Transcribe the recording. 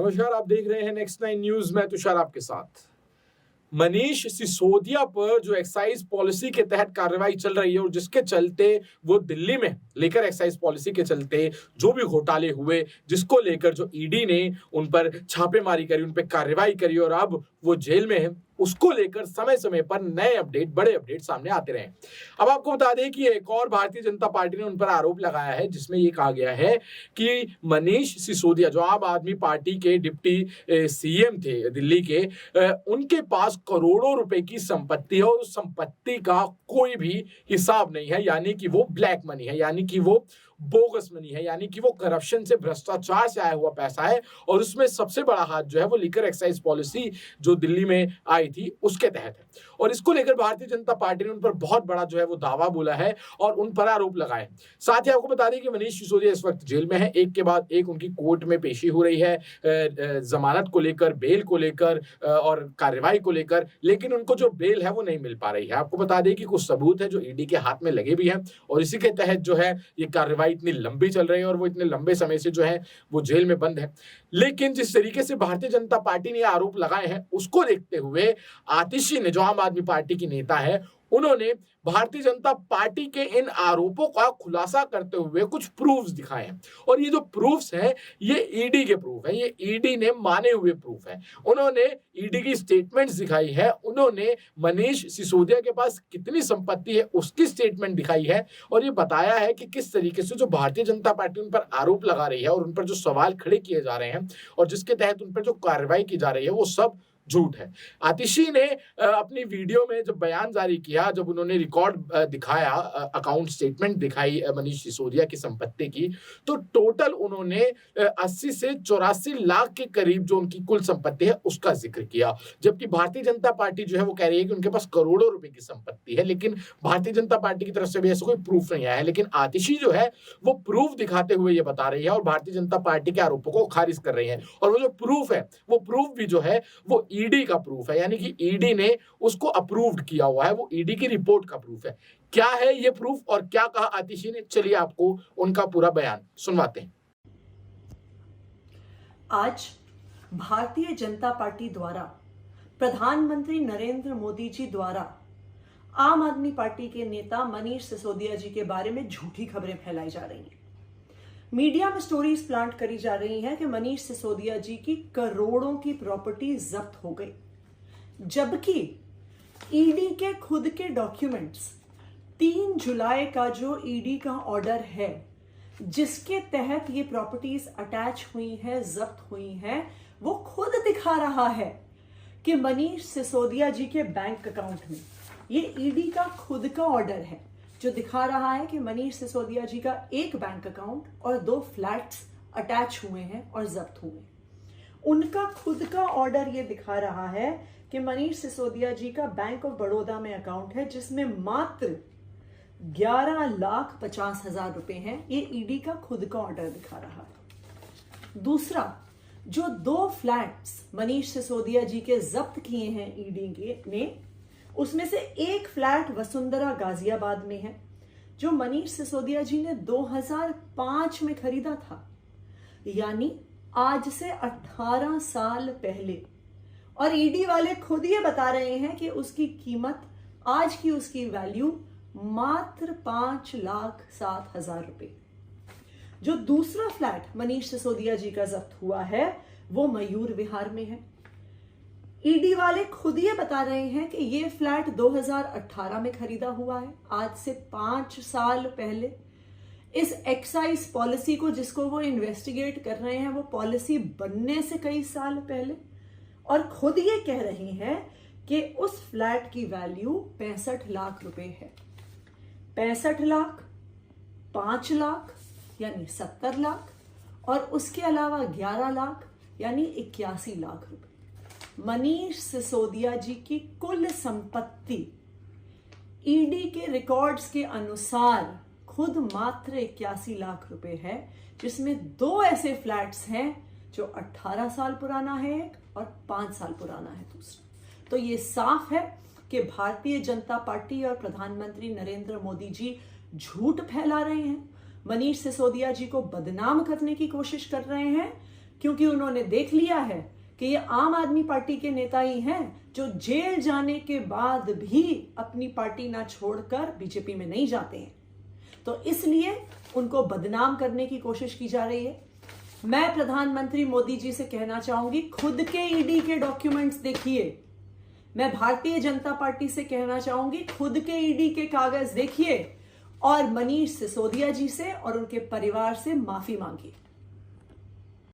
नमस्कार, आप देख रहे हैं नेक्स्ट 9 न्यूज। मैं तुषार आपके साथ। मनीष सिसोदिया पर जो एक्साइज पॉलिसी के तहत कार्रवाई चल रही है और जिसके चलते वो दिल्ली में लेकर एक्साइज पॉलिसी के चलते जो भी घोटाले हुए, जिसको लेकर जो ईडी ने उन पर छापेमारी करी, उन पर कार्रवाई करी और अब वो जेल में है, उसको लेकर समय समय पर नए अपडेट, बड़े अपडेट सामने आते रहे। अब आपको बता दें कि एक और भारतीय जनता पार्टी ने उन पर आरोप लगाया है, जिसमें ये कहा गया है कि मनीष सिसोदिया जो आम आदमी पार्टी के डिप्टी सीएम थे दिल्ली के, उनके पास करोड़ों रुपए की संपत्ति है और उस संपत्ति का कोई भी हिसाब नहीं है, यानी कि वो ब्लैक मनी है, यानी कि वो बोगस मनी है, यानी कि वो करप्शन से, भ्रष्टाचार से आया हुआ पैसा है। और उसमें सबसे बड़ा हाथ जो है वो लिकर एक्साइज पॉलिसी जो दिल्ली में आई थी उसके तहत है। और इसको लेकर भारतीय जनता पार्टी ने उन पर बहुत बड़ा जो है वो दावा बोला है और उन पर आरोप लगाए। साथ ही आपको बता दें कि मनीष सिसोदिया इस वक्त जेल में है। एक के बाद एक उनकी कोर्ट में पेशी हो रही है, जमानत को लेकर, बेल को लेकर और कार्रवाई को लेकर, लेकिन उनको जो बेल है वो नहीं मिल पा रही है। आपको बता दें कि कुछ सबूत है जो ईडी के हाथ में लगे भी हैं और इसी के तहत जो है ये कार्रवाई इतनी लंबी चल रही है और वो इतने लंबे समय से जो है वो जेल में बंद है। लेकिन जिस तरीके से भारतीय जनता पार्टी ने आरोप लगाए हैं उसको देखते हुए आतिशी ने, जो आम आदमी पार्टी की नेता है, उन्होंने भारतीय जनता पार्टी के इन आरोपों का खुलासा करते हुए कुछ प्रूफ्स दिखाए हैं। और ये जो प्रूफ्स हैं ये ईडी के प्रूफ है, ये ईडी ने माने हुए प्रूफ है। उन्होंने ईडी की स्टेटमेंट्स दिखाई है, उन्होंने मनीष सिसोदिया के पास कितनी संपत्ति है उसकी स्टेटमेंट दिखाई है और ये बताया है कि किस तरीके से जो भारतीय जनता पार्टी उन पर आरोप लगा रही है और उन पर जो सवाल खड़े किए जा रहे हैं और जिसके तहत उन पर जो कार्रवाई की जा रही है वो सब झूठ है। आतिशी ने अपनी वीडियो में जब बयान जारी किया, जब उन्होंने रिकॉर्ड दिखाया, अकाउंट स्टेटमेंट दिखाई मनीष सिसोदिया की संपत्ति की, तो टोटल उन्होंने 80 से 84 लाख के करीब जो उनकी कुल संपत्ति है उसका जिक्र किया। जबकि भारतीय जनता पार्टी जो है वो कह रही है कि उनके पास करोड़ों रुपए की संपत्ति है, लेकिन भारतीय जनता पार्टी की तरफ से भी ऐसा कोई प्रूफ नहीं आया है। लेकिन आतिशी जो है वो प्रूफ दिखाते हुए ये बता रही है और भारतीय जनता पार्टी के आरोपों को खारिज कर रही है। और वो जो प्रूफ है, वो प्रूफ भी जो है वो ईडी का प्रूफ है, यानी कि ईडी ने उसको अप्रूव्ड किया हुआ है, वो ईडी की रिपोर्ट का प्रूफ है। क्या है ये प्रूफ और क्या कहा आतिशी ने, चलिए आपको उनका पूरा बयान सुनवाते हैं। आज भारतीय जनता पार्टी द्वारा प्रधानमंत्री नरेंद्र मोदी जी द्वारा आम आदमी पार्टी के नेता मनीष सिसोदिया जी के बारे में झूठी खबरें फैलाई जा रही हैं। मीडिया में स्टोरीज प्लांट करी जा रही हैं कि मनीष सिसोदिया जी की करोड़ों की प्रॉपर्टी जब्त हो गई, जबकि ईडी के खुद के डॉक्यूमेंट्स 3 जुलाई का जो ईडी का ऑर्डर है जिसके तहत ये प्रॉपर्टीज अटैच हुई हैं, जब्त हुई हैं, वो खुद दिखा रहा है कि मनीष सिसोदिया जी के बैंक अकाउंट में, ये ईडी का खुद का ऑर्डर है जो दिखा रहा है कि मनीष सिसोदिया जी का एक बैंक अकाउंट और 2 फ्लैट्स अटैच हुए हैं और जब्त हुए हैं। उनका खुद का ऑर्डर ये दिखा रहा है कि मनीष सिसोदिया जी का बैंक ऑफ बड़ौदा में अकाउंट है जिसमें मात्र 11,50,000 रुपए हैं। ये ईडी का खुद का ऑर्डर दिखा रहा है। दूसरा, जो 2 फ्लैट्स मनीष सिसोदिया जी के जब्त किए हैं ईडी ने, उसमें से एक फ्लैट वसुंधरा गाजियाबाद में है जो मनीष सिसोदिया जी ने 2005 में खरीदा था, यानी आज से 18 साल पहले। और ईडी वाले खुद ये बता रहे हैं कि उसकी कीमत, आज की उसकी वैल्यू मात्र 5,07,000 रुपए। जो दूसरा फ्लैट मनीष सिसोदिया जी का जब्त हुआ है वो मयूर विहार में है। ईडी वाले खुद ये बता रहे हैं कि ये फ्लैट 2018 में खरीदा हुआ है, आज से 5 साल पहले। इस एक्साइज पॉलिसी को, जिसको वो इन्वेस्टिगेट कर रहे हैं, वो पॉलिसी बनने से कई साल पहले। और खुद ये कह रही हैं कि उस फ्लैट की वैल्यू 65 लाख रुपए है। 65 लाख, 5 लाख यानी 70 लाख और उसके अलावा 11 लाख यानी 81 लाख रुपए। मनीष सिसोदिया जी की कुल संपत्ति ईडी के रिकॉर्ड्स के अनुसार खुद मात्र 81 लाख रुपए है, जिसमें 2 ऐसे फ्लैट्स हैं जो 18 साल पुराना है एक और 5 साल पुराना है दूसरा। तो ये साफ है कि भारतीय जनता पार्टी और प्रधानमंत्री नरेंद्र मोदी जी झूठ फैला रहे हैं, मनीष सिसोदिया जी को बदनाम करने की कोशिश कर रहे हैं, क्योंकि उन्होंने देख लिया है कि ये आम आदमी पार्टी के नेता ही हैं जो जेल जाने के बाद भी अपनी पार्टी ना छोड़कर बीजेपी में नहीं जाते हैं। तो इसलिए उनको बदनाम करने की कोशिश की जा रही है। मैं प्रधानमंत्री मोदी जी से कहना चाहूंगी, खुद के ईडी के डॉक्यूमेंट्स देखिए। मैं भारतीय जनता पार्टी से कहना चाहूंगी, खुद के ईडी के कागज देखिए और मनीष सिसोदिया जी से और उनके परिवार से माफी मांगिए।